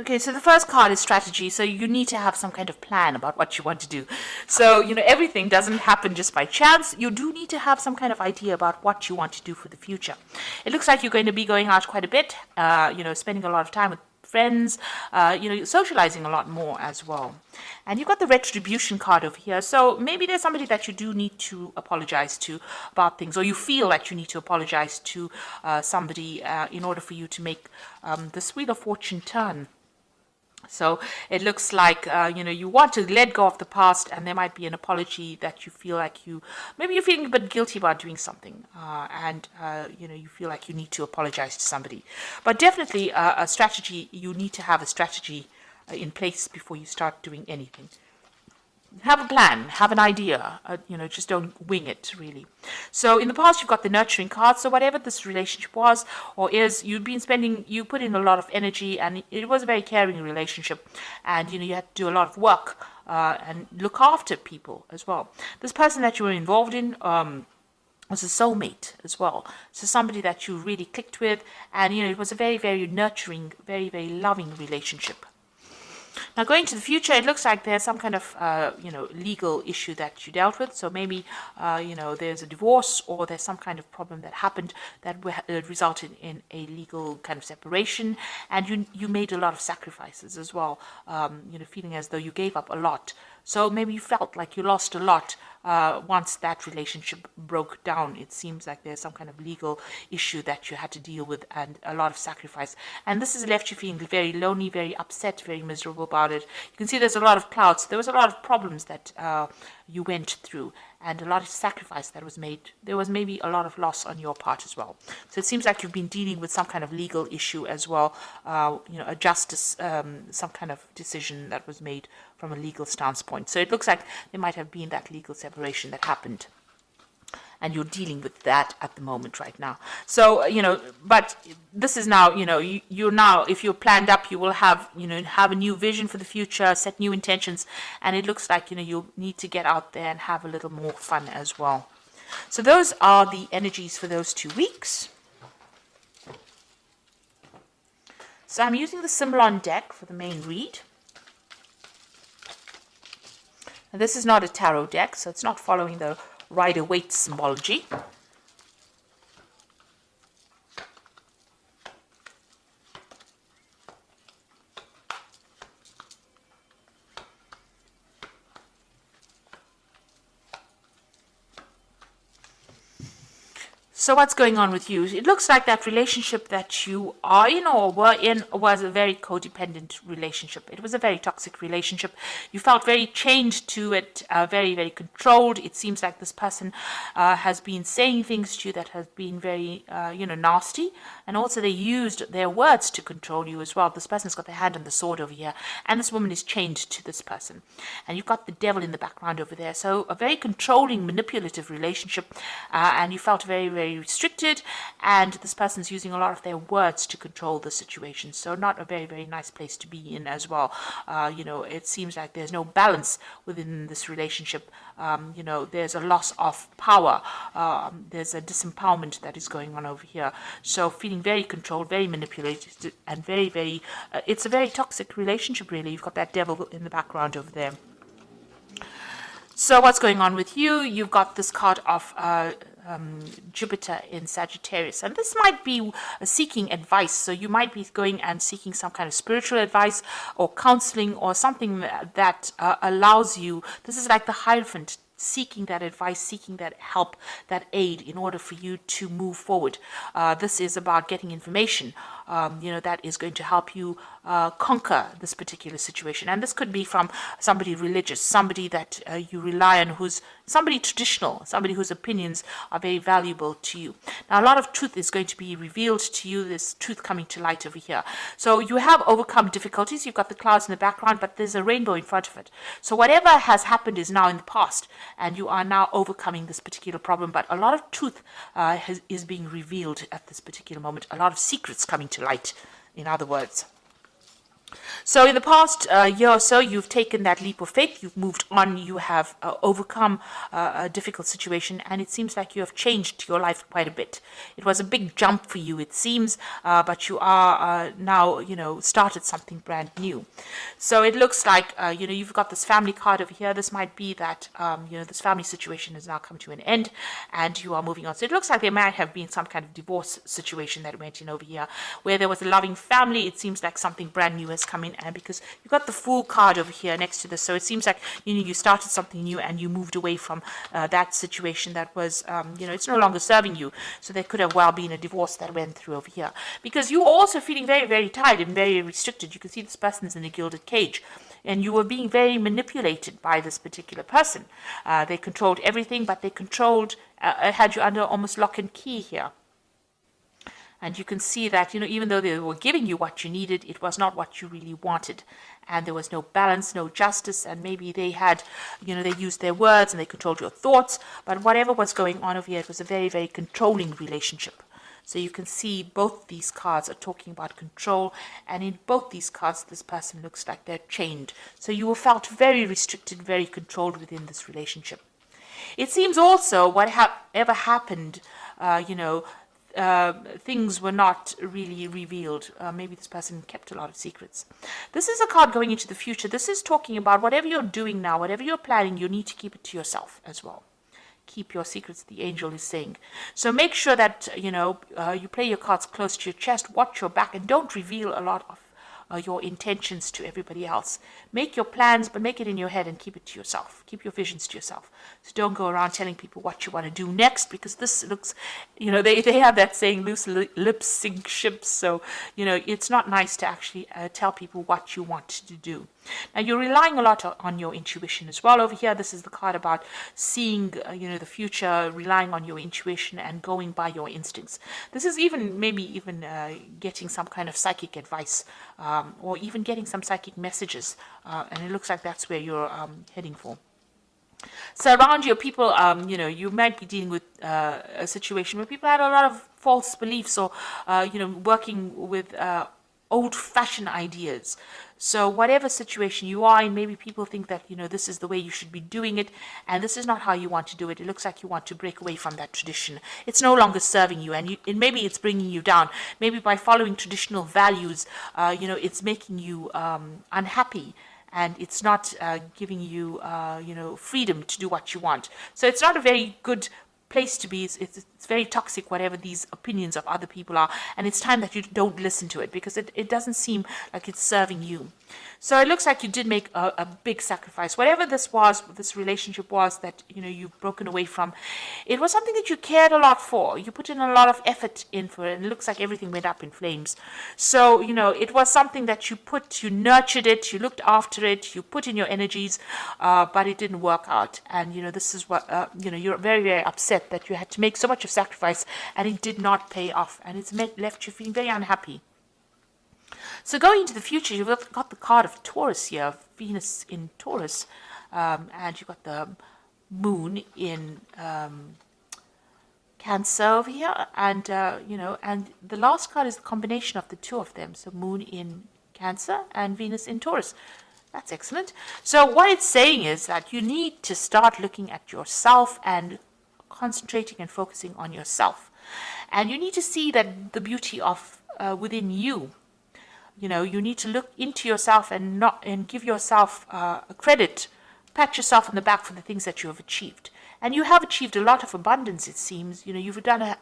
Okay, so the first card is strategy. So you need to have some kind of plan about what you want to do. So, everything doesn't happen just by chance. You do need to have some kind of idea about what you want to do for the future. It looks like you're going to be going out quite a bit, spending a lot of time with friends, socializing a lot more as well. And you've got the retribution card over here. So maybe there's somebody that you do need to apologize to about things, or you feel that you need to apologize to somebody in order for you to make this Wheel of Fortune turn. So it looks like, you want to let go of the past, and there might be an apology that you feel like maybe you're feeling a bit guilty about doing something, and you feel like you need to apologize to somebody. But definitely a strategy, you need to have a strategy in place before you start doing anything. Have a plan, have an idea, just don't wing it, really. So in the past, you've got the nurturing card. So whatever this relationship was or is, you put in a lot of energy, and it was a very caring relationship. And, you had to do a lot of work and look after people as well. This person that you were involved in was a soulmate as well. So somebody that you really clicked with. And, it was a very, very nurturing, very, very loving relationship. Now, going to the future, it looks like there's some kind of, legal issue that you dealt with. So maybe, there's a divorce, or there's some kind of problem that happened that resulted in a legal kind of separation. And you made a lot of sacrifices as well, feeling as though you gave up a lot. So maybe you felt like you lost a lot once that relationship broke down. It seems like there's some kind of legal issue that you had to deal with, and a lot of sacrifice. And this has left you feeling very lonely, very upset, very miserable about it. You can see there's a lot of clouds. There was a lot of problems that you went through, and a lot of sacrifice that was made. There was maybe a lot of loss on your part as well. So it seems like you've been dealing with some kind of legal issue as well, a justice, some kind of decision that was made from a legal standpoint. So it looks like there might have been that legal separation that happened, and you're dealing with that at the moment right now. So, but this is now, you're now, if you're planned up, you will have, have a new vision for the future, set new intentions, and it looks like, you'll need to get out there and have a little more fun as well. So those are the energies for those 2 weeks. So I'm using the Symbolon deck for the main read. Now, this is not a tarot deck, so it's not following the Rider-Waite symbology. So what's going on with you? It looks like that relationship that you are in or were in was a very codependent relationship. It was a very toxic relationship. You felt very chained to it, very, very controlled. It seems like this person has been saying things to you that has been very, nasty. And also they used their words to control you as well. This person's got their hand on the sword over here. And this woman is chained to this person. And you've got the devil in the background over there. So a very controlling, manipulative relationship. And you felt very, very restricted, and this person's using a lot of their words to control the situation. So not a very, very nice place to be in as well. It seems like there's no balance within this relationship. There's a loss of power. There's a disempowerment that is going on over here. So feeling very controlled, very manipulated, and very, very, it's a very toxic relationship, really. You've got that devil in the background over there. So what's going on with you? You've got this card of Jupiter in Sagittarius, and this might be seeking advice. So you might be going and seeking some kind of spiritual advice or counseling or something that allows you. This is like the Hierophant, seeking that advice, seeking that help, that aid in order for you to move forward. This is about getting information, that is going to help you conquer this particular situation. And this could be from somebody religious, somebody that you rely on, who's somebody traditional, somebody whose opinions are very valuable to you. Now, a lot of truth is going to be revealed to you, this truth coming to light over here. So you have overcome difficulties. You've got the clouds in the background, but there's a rainbow in front of it. So whatever has happened is now in the past, and you are now overcoming this particular problem. But a lot of truth is being revealed at this particular moment. A lot of secrets coming to light, in other words. So in the past year or so, you've taken that leap of faith, you've moved on, you have overcome a difficult situation, and it seems like you have changed your life quite a bit. It was a big jump for you, it seems, but you are now, started something brand new. So it looks like, you've got this family card over here. This might be that, this family situation has now come to an end and you are moving on. So it looks like there might have been some kind of divorce situation that went in over here where there was a loving family. It seems like something brand new has come in, and because you've got the Fool card over here next to this, so it seems like you started something new and you moved away from that situation that was it's no longer serving you. So there could have well been a divorce that went through over here, because you were also feeling very, very tired and very restricted. You can see this person's in a gilded cage, and you were being very manipulated by this particular person. They controlled everything, but they controlled had you under almost lock and key here. And you can see that, even though they were giving you what you needed, it was not what you really wanted. And there was no balance, no justice, and maybe they had, they used their words and they controlled your thoughts. But whatever was going on over here, it was a very, very controlling relationship. So you can see both these cards are talking about control, and in both these cards, this person looks like they're chained. So you felt very restricted, very controlled within this relationship. It seems also whatever happened, things were not really revealed. Maybe this person kept a lot of secrets. This is a card going into the future. This is talking about whatever you're doing now, whatever you're planning, you need to keep it to yourself as well. Keep your secrets, the angel is saying. So make sure that, you play your cards close to your chest, watch your back, and don't reveal a lot of your intentions to everybody else. Make your plans, but make it in your head and keep it to yourself. Keep your visions to yourself. So don't go around telling people what you want to do next, because this looks, they have that saying, loose lips sink ships. So, it's not nice to actually tell people what you want to do. Now, you're relying a lot on your intuition as well. Over here, this is the card about seeing, the future, relying on your intuition and going by your instincts. This is maybe even getting some kind of psychic advice, or even getting some psychic messages. And it looks like that's where you're heading for. So around you, people, you might be dealing with a situation where people had a lot of false beliefs, or, working with old-fashioned ideas. So whatever situation you are in, maybe people think that, this is the way you should be doing it, and this is not how you want to do it. It looks like you want to break away from that tradition. It's no longer serving you, and maybe it's bringing you down. Maybe by following traditional values, it's making you unhappy, and it's not giving you, freedom to do what you want. So it's not a very good place to be. It's very toxic, whatever these opinions of other people are, and it's time that you don't listen to it, because it doesn't seem like it's serving you. So it looks like you did make a big sacrifice. Whatever this relationship was that you've broken away from, it was something that you cared a lot for. You put in a lot of effort in for it, and it looks like everything went up in flames. So it was something that you nurtured it, you looked after it, you put in your energies, but it didn't work out. And this is what you're very, very upset that you had to make so much of sacrifice and it did not pay off, and it's left you feeling very unhappy. So going into the future, you've got the card of Taurus here, Venus in Taurus, and you've got the moon in Cancer over here, and and the last card is the combination of the two of them, so moon in Cancer and Venus in Taurus. That's excellent. So what it's saying is that you need to start looking at yourself and concentrating and focusing on yourself, and you need to see that the beauty of within you. You need to look into yourself and give yourself credit, pat yourself on the back for the things that you have achieved. And you have achieved a lot of abundance, it seems. You've done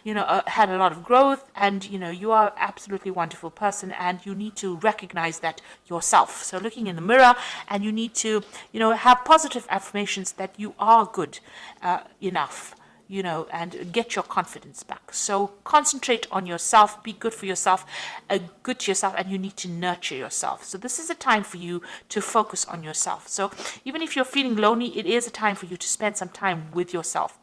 had a lot of growth, and you are an absolutely wonderful person, and you need to recognize that yourself. So looking in the mirror, and you need to have positive affirmations that you are good enough. And get your confidence back. So concentrate on yourself, be good for yourself, good to yourself, and you need to nurture yourself. So this is a time for you to focus on yourself. So even if you're feeling lonely, it is a time for you to spend some time with yourself.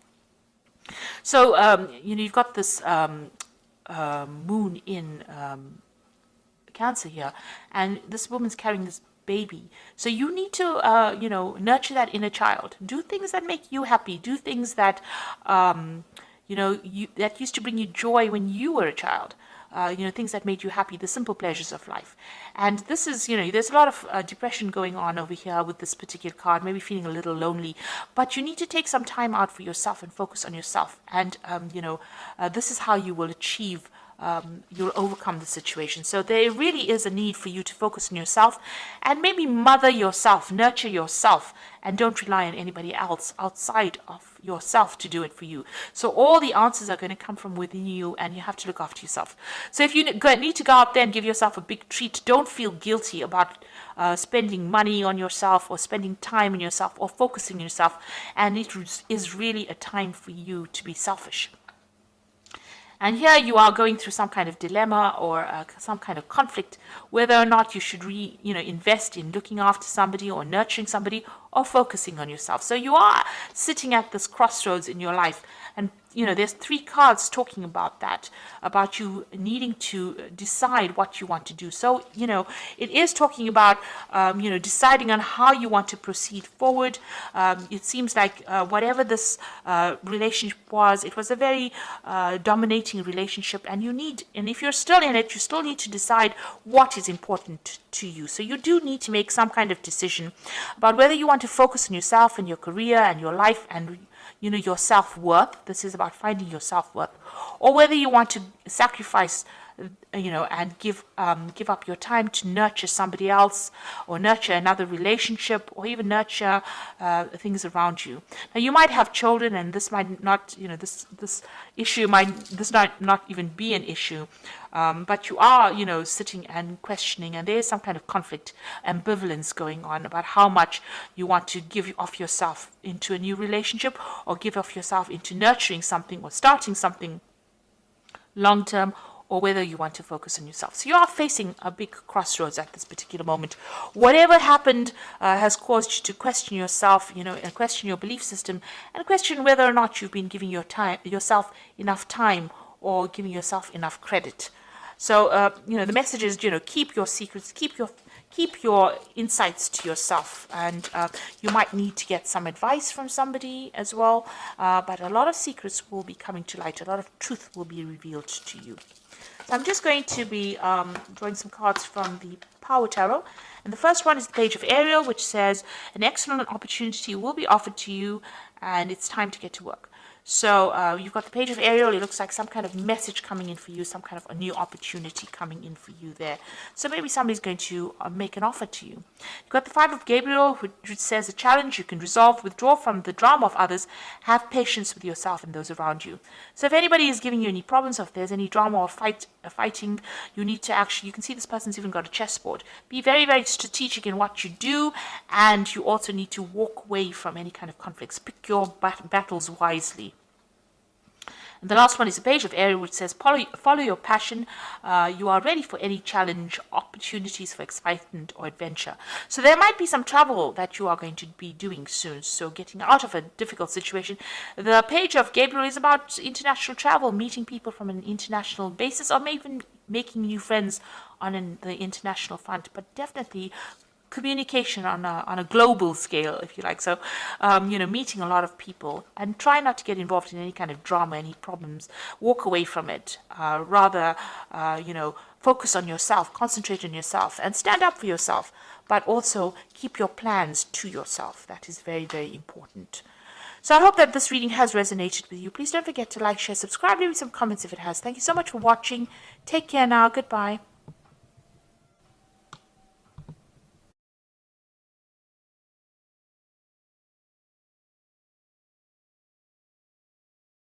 So, you've got this moon in Cancer here, and this woman's carrying this baby. So you need to, nurture that inner child. Do things that make you happy. Do things that, that used to bring you joy when you were a child. things that made you happy, the simple pleasures of life. And this is, there's a lot of depression going on over here with this particular card, maybe feeling a little lonely, but you need to take some time out for yourself and focus on yourself. And, this is how you will achieve you'll overcome the situation. So there really is a need for you to focus on yourself and maybe mother yourself, nurture yourself, and don't rely on anybody else outside of yourself to do it for you. So all the answers are going to come from within you, and you have to look after yourself. So if you need to go out there and give yourself a big treat, don't feel guilty about spending money on yourself or spending time on yourself or focusing on yourself. And it is really a time for you to be selfish. And here you are going through some kind of dilemma or some kind of conflict, whether or not you should invest in looking after somebody or nurturing somebody or focusing on yourself. So you are sitting at this crossroads in your life. And, there's 3 cards talking about that, about you needing to decide what you want to do. So, it is talking about, deciding on how you want to proceed forward. It seems like whatever this relationship was, it was a very dominating relationship. And if you're still in it, you still need to decide what is important to you. So you do need to make some kind of decision about whether you want to focus on yourself and your career and your life and your self-worth. This is about finding your self-worth, or whether you want to sacrifice, and give up your time to nurture somebody else, or nurture another relationship, or even nurture things around you. Now, you might have children, and this might not, this issue might not even be an issue, but you are, sitting and questioning, and there is some kind of conflict, ambivalence going on about how much you want to give of yourself into a new relationship, or give of yourself into nurturing something or starting something long term, or whether you want to focus on yourself. So you are facing a big crossroads at this particular moment. Whatever happened has caused you to question yourself, and question your belief system, and question whether or not you've been giving yourself enough time or giving yourself enough credit. So, the message is, keep your secrets, keep your insights to yourself, and you might need to get some advice from somebody as well, but a lot of secrets will be coming to light, a lot of truth will be revealed to you. So I'm just going to be drawing some cards from the Power Tarot, and the first one is the Page of Ariel, which says, an excellent opportunity will be offered to you, and it's time to get to work. So you've got the Page of Ariel. It looks like some kind of message coming in for you, some kind of a new opportunity coming in for you there. So maybe somebody's going to make an offer to you. You've got the Five of Gabriel, which says a challenge you can resolve, withdraw from the drama of others, have patience with yourself and those around you. So if anybody is giving you any problems, or if there's any drama or fighting, you need to you can see this person's even got a chessboard. Be very, very strategic in what you do, and you also need to walk away from any kind of conflicts. Pick your battles wisely. And the last one is a Page of Ariel, which says, follow your passion. You are ready for any challenge, opportunities for excitement or adventure. So there might be some travel that you are going to be doing soon. So getting out of a difficult situation. The Page of Gabriel is about international travel, meeting people from an international basis, or maybe even making new friends on the international front. But definitely communication on a global scale, if you like. So, meeting a lot of people, and try not to get involved in any kind of drama, any problems. Walk away from it. Rather, focus on yourself, concentrate on yourself, and stand up for yourself. But also keep your plans to yourself. That is very, very important. So I hope that this reading has resonated with you. Please don't forget to like, share, subscribe, leave me some comments if it has. Thank you so much for watching. Take care now. Goodbye.